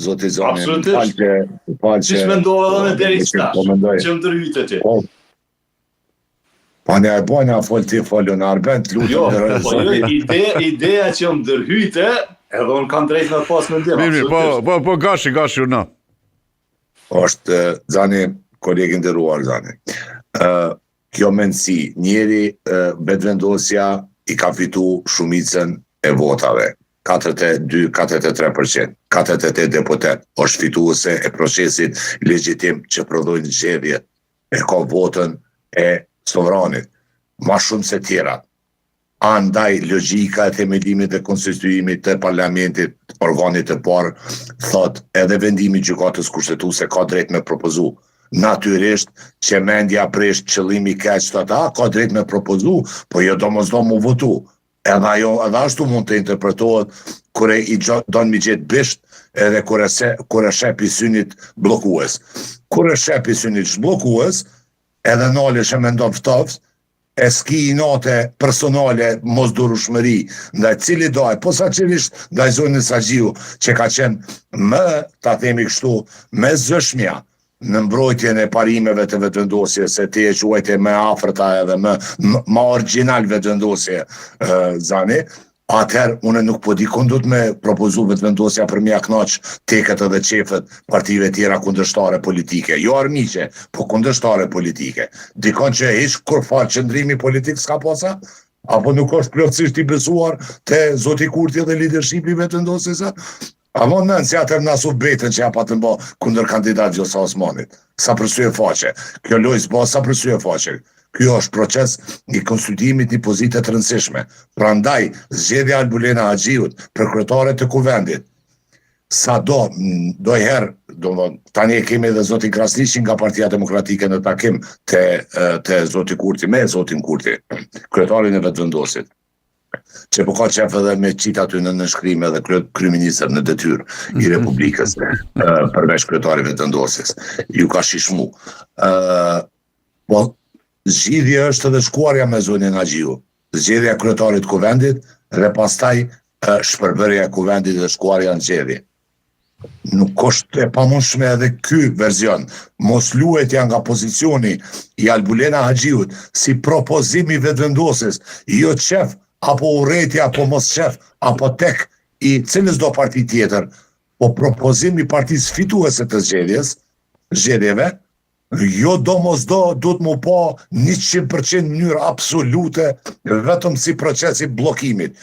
zoti Zoni. Absolutisht. Qish mendova edhe me deri stash, që më ndërhyte ti. Pa ne bojna fol ti folun Arbent, lutem. Ideja që më ndërhyte, edhe unë kam drejt me pas mendim. Mirë, po gashi unë. Është Zani, kolegin nderuar Zani. Kjo mendësi, njeri vetëvendosja i ka fitu shumicën e votave. 42-43%, 48 deputet, është fituese e procesit legjitim që prodhojnë zgjedhje, e ka votën e sovranit, ma shumë se tjera. Andaj logjika e themelimit e konstituimit të parlamentit, organit të parë, thot edhe vendimi gjykatës kushtetuese ka drejt me propozu. Natyrisht që mendja presht qëllimi keq të ata, ka drejt me propozu, po jo domosdoshmë mu votu. Edhe ashtu mund të interpretohet kure i donë mi gjithë bisht edhe kure shepi synit blokues. Kure shepi synit shblokues, edhe nale që me ndonë ftofës, e s'ki i nate personale mos durushmëri ndaj cili daj, posaçërisht ndaj zonës Agjiu, që ka qenë më, ta themi kështu, me zëshmja në mbrojtjen e parimeve të vetëvendosjes, se ti e quajte më afërta edhe më original vetëvendosje, Zani, atëherë unë nuk po di ku do të me propozu vetëvendosja për mja knaq teket edhe qefet partive tjera kundërshtare politike, jo armiqe, po kundërshtare politike. Dikon që hiç kur falë qëndrimi politik s'ka posa, apo nuk është plotësisht i besuar te zoti Kurti dhe leadershipi vetëvendosjesa? Amo nënë, si atër nasu betën që ja pa të mba kundër kandidat Gjosa Osmanit. Sa përsye faqe. Kjo lojës ba sa përsye faqe. Kjo është proces i konsultimit një pozitet rëndësishme. Prandaj, zgjedhja Albulena Agjiut, për kryetare të kuvendit, sa dojherë, tani e kemi edhe zotin Krasniqin nga Partia Demokratike në takim të zoti Kurti, me zotin Kurti, kryetarin e vetëvendosit, që po ka qef edhe me qita ty në nënshkrim edhe kryeministër në detyrë i Republikës përveç kryetarit vetëvendosjes. Ju ka shishmu. Po, zgjidhja është edhe shkuarja me zonin Agjiu. Zgjedhja kryetarit kuvendit dhe pastaj shpërbërja kuvendit dhe shkuarja në zgjedhje. Nuk është e pamundshme edhe ky verzion. Mos luhetja nga pozicioni i Albulena Agjiut si propozimi vetëvendosjes, jo qef apo urrëti, apo mos qef, apo tek i cilës do parti tjetër, po propozimi partisë fituese të zgjedhjeve, jo do të mu pa 100% mënyrë absolute, vetëm si procesi blokimit.